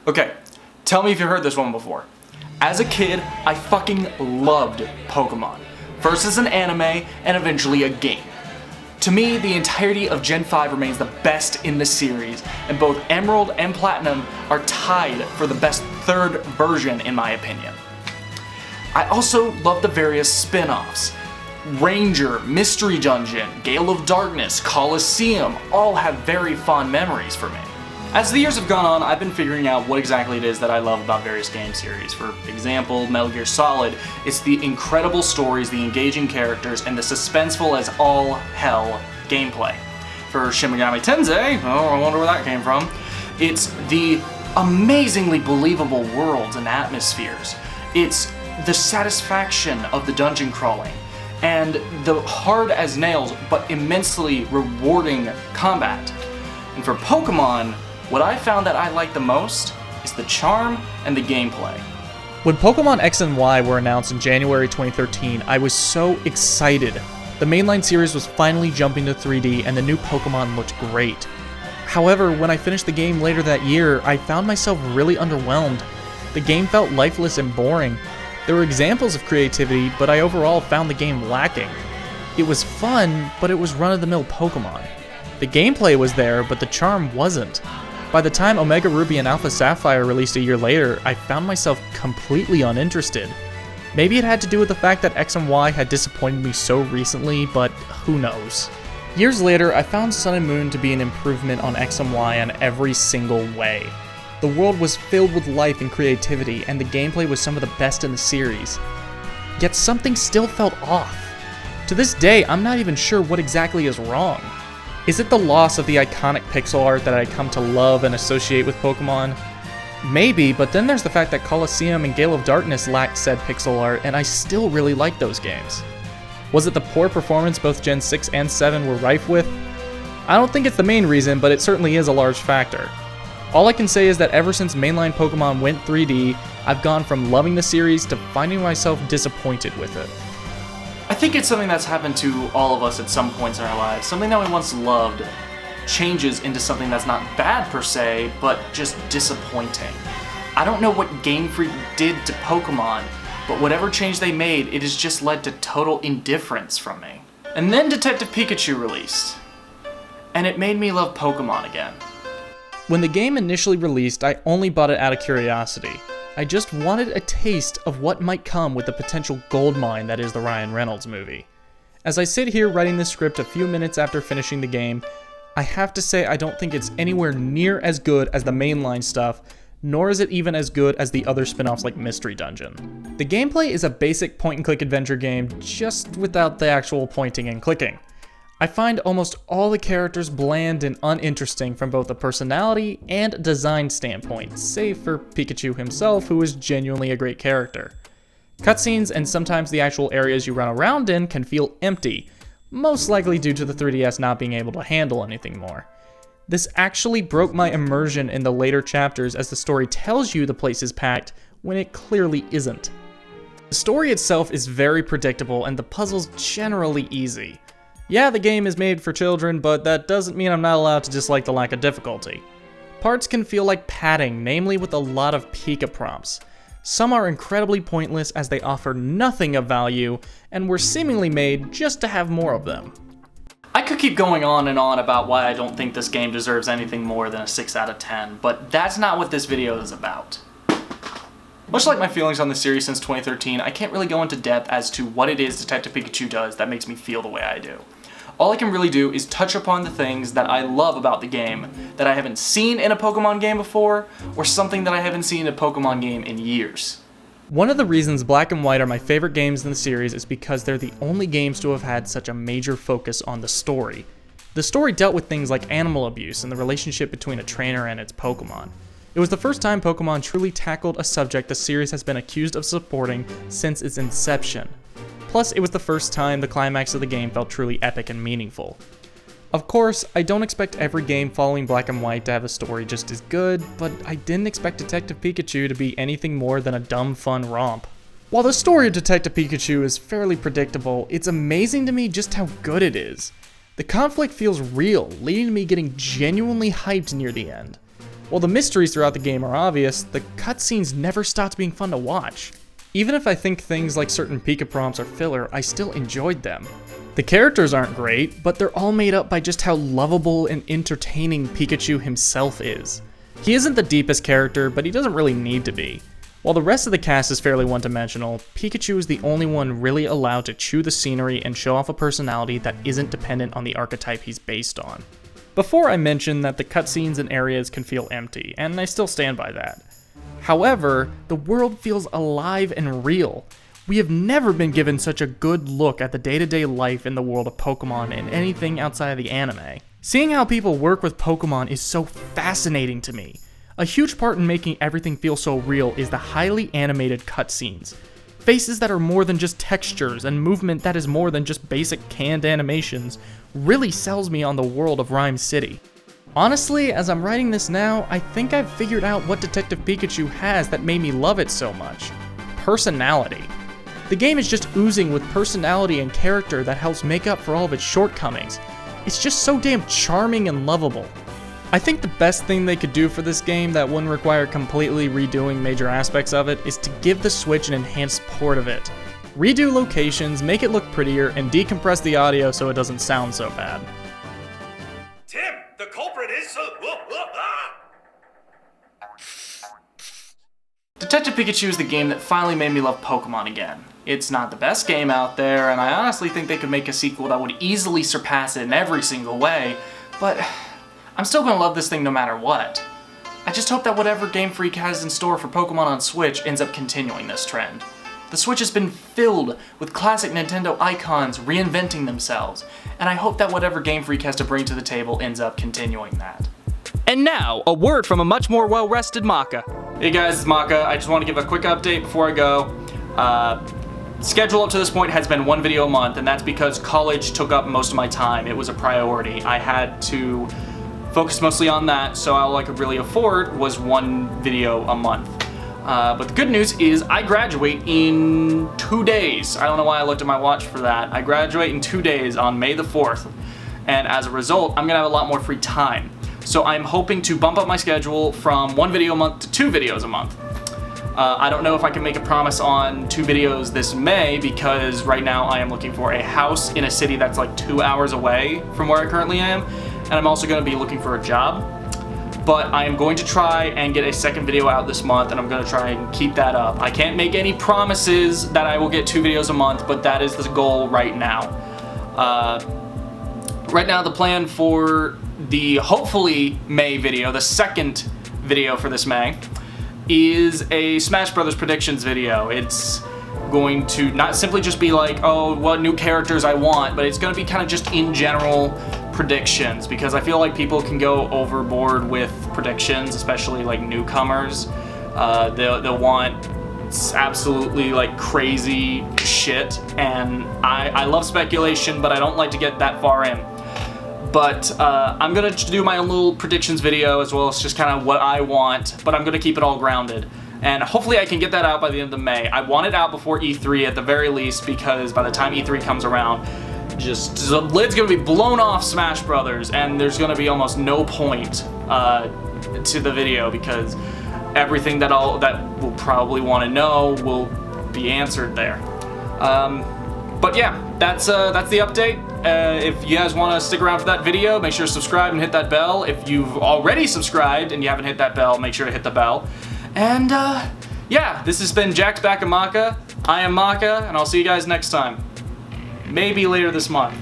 Okay, tell me if you've heard this one before. As a kid, I fucking loved Pokemon. First as an anime, and eventually a game. To me, the entirety of Gen 5 remains the best in the series, and both Emerald and Platinum are tied for the best third version in my opinion. I also love the various spin-offs. Ranger, Mystery Dungeon, Gale of Darkness, Coliseum all have very fond memories for me. As the years have gone on, I've been figuring out what exactly it is that I love about various game series. For example, Metal Gear Solid, it's the incredible stories, the engaging characters, and the suspenseful as all hell gameplay. For Shin Megami Tensei, oh, I wonder where that came from, it's the amazingly believable worlds and atmospheres. It's the satisfaction of the dungeon crawling, and the hard as nails but immensely rewarding combat. And for Pokemon, what I found that I like the most is the charm and the gameplay. When Pokemon X and Y were announced in January 2013, I was so excited. The mainline series was finally jumping to 3D and the new Pokemon looked great. However, when I finished the game later that year, I found myself really underwhelmed. The game felt lifeless and boring. There were examples of creativity, but I overall found the game lacking. It was fun, but it was run-of-the-mill Pokemon. The gameplay was there, but the charm wasn't. By the time Omega Ruby and Alpha Sapphire released a year later, I found myself completely uninterested. Maybe it had to do with the fact that X and Y had disappointed me so recently, but who knows. Years later, I found Sun and Moon to be an improvement on X and Y in every single way. The world was filled with life and creativity, and the gameplay was some of the best in the series. Yet something still felt off. To this day, I'm not even sure what exactly is wrong. Is it the loss of the iconic pixel art that I come to love and associate with Pokemon? Maybe, but then there's the fact that Coliseum and Gale of Darkness lacked said pixel art, and I still really like those games. Was it the poor performance both Gen 6 and 7 were rife with? I don't think it's the main reason, but it certainly is a large factor. All I can say is that ever since mainline Pokemon went 3D, I've gone from loving the series to finding myself disappointed with it. I think it's something that's happened to all of us at some points in our lives. Something that we once loved changes into something that's not bad per se, but just disappointing. I don't know what Game Freak did to Pokemon, but whatever change they made, it has just led to total indifference from me. And then Detective Pikachu released, and it made me love Pokemon again. When the game initially released, I only bought it out of curiosity. I just wanted a taste of what might come with the potential goldmine that is the Ryan Reynolds movie. As I sit here writing this script a few minutes after finishing the game, I have to say I don't think it's anywhere near as good as the mainline stuff, nor is it even as good as the other spin-offs like Mystery Dungeon. The gameplay is a basic point-and-click adventure game, just without the actual pointing and clicking. I find almost all the characters bland and uninteresting from both a personality and design standpoint, save for Pikachu himself, who is genuinely a great character. Cutscenes and sometimes the actual areas you run around in can feel empty, most likely due to the 3DS not being able to handle anything more. This actually broke my immersion in the later chapters as the story tells you the place is packed when it clearly isn't. The story itself is very predictable and the puzzles generally easy. Yeah, the game is made for children, but that doesn't mean I'm not allowed to dislike the lack of difficulty. Parts can feel like padding, namely with a lot of Pika prompts. Some are incredibly pointless as they offer nothing of value, and were seemingly made just to have more of them. I could keep going on and on about why I don't think this game deserves anything more than a 6 out of 10, but that's not what this video is about. Much like my feelings on the series since 2013, I can't really go into depth as to what it is Detective Pikachu does that makes me feel the way I do. All I can really do is touch upon the things that I love about the game that I haven't seen in a Pokemon game before, or something that I haven't seen in a Pokemon game in years. One of the reasons Black and White are my favorite games in the series is because they're the only games to have had such a major focus on the story. The story dealt with things like animal abuse and the relationship between a trainer and its Pokemon. It was the first time Pokemon truly tackled a subject the series has been accused of supporting since its inception. Plus, it was the first time the climax of the game felt truly epic and meaningful. Of course, I don't expect every game following Black and White to have a story just as good, but I didn't expect Detective Pikachu to be anything more than a dumb fun romp. While the story of Detective Pikachu is fairly predictable, it's amazing to me just how good it is. The conflict feels real, leading to me getting genuinely hyped near the end. While the mysteries throughout the game are obvious, the cutscenes never stopped being fun to watch. Even if I think things like certain Pika prompts are filler, I still enjoyed them. The characters aren't great, but they're all made up by just how lovable and entertaining Pikachu himself is. He isn't the deepest character, but he doesn't really need to be. While the rest of the cast is fairly one-dimensional, Pikachu is the only one really allowed to chew the scenery and show off a personality that isn't dependent on the archetype he's based on. Before I mentioned that the cutscenes and areas can feel empty, and I still stand by that. However, the world feels alive and real. We have never been given such a good look at the day-to-day life in the world of Pokemon in anything outside of the anime. Seeing how people work with Pokemon is so fascinating to me. A huge part in making everything feel so real is the highly animated cutscenes. Faces that are more than just textures and movement that is more than just basic canned animations really sells me on the world of Rhyme City. Honestly, as I'm writing this now, I think I've figured out what Detective Pikachu has that made me love it so much. Personality. The game is just oozing with personality and character that helps make up for all of its shortcomings. It's just so damn charming and lovable. I think the best thing they could do for this game that wouldn't require completely redoing major aspects of it is to give the Switch an enhanced port of it. Redo locations, make it look prettier, and decompress the audio so it doesn't sound so bad. Tim, the culprit is... Detective Pikachu is the game that finally made me love Pokemon again. It's not the best game out there, and I honestly think they could make a sequel that would easily surpass it in every single way, but I'm still gonna love this thing no matter what. I just hope that whatever Game Freak has in store for Pokemon on Switch ends up continuing this trend. The Switch has been filled with classic Nintendo icons reinventing themselves, and I hope that whatever Game Freak has to bring to the table ends up continuing that. And now, a word from a much more well-rested Macca. Hey guys, it's Macca. I just want to give a quick update before I go. Schedule up to this point has been one video a month, and that's because college took up most of my time. It was a priority. I had to focus mostly on that, so all I could really afford was one video a month. But the good news is I graduate in 2 days. I don't know why I looked at my watch for that. I graduate in 2 days on May the 4th, and as a result, I'm gonna have a lot more free time. So I'm hoping to bump up my schedule from 1 video a month to 2 videos a month. I don't know if I can make a promise on 2 videos this May, because right now I am looking for a house in a city that's like 2 hours away from where I currently am, and I'm also going to be looking for a job. But I am going to try and get a second video out this month, and I'm going to try and keep that up. I can't make any promises that I will get 2 videos a month, but that is the goal right now. Right now the plan for the hopefully May video, the second video for this May, is a Smash Brothers predictions video. It's going to not simply just be like, oh, what new characters I want, but it's going to be kind of just in general predictions, because I feel like people can go overboard with predictions, especially like newcomers. They'll want absolutely like crazy shit, and I love speculation, but I don't like to get that far in. But I'm gonna do my own little predictions video, as well as just kind of what I want, but I'm gonna keep it all grounded. And hopefully I can get that out by the end of May. I want it out before E3 at the very least, because by the time E3 comes around, just the lid's gonna be blown off Smash Brothers, and there's gonna be almost no point to the video, because everything that we'll probably want to know will be answered there. But yeah, that's the update. If you guys want to stick around for that video, make sure to subscribe and hit that bell. If you've already subscribed and you haven't hit that bell, make sure to hit the bell. And yeah, this has been Jack's Back of Macca. I am Macca, and I'll see you guys next time. Maybe later this month.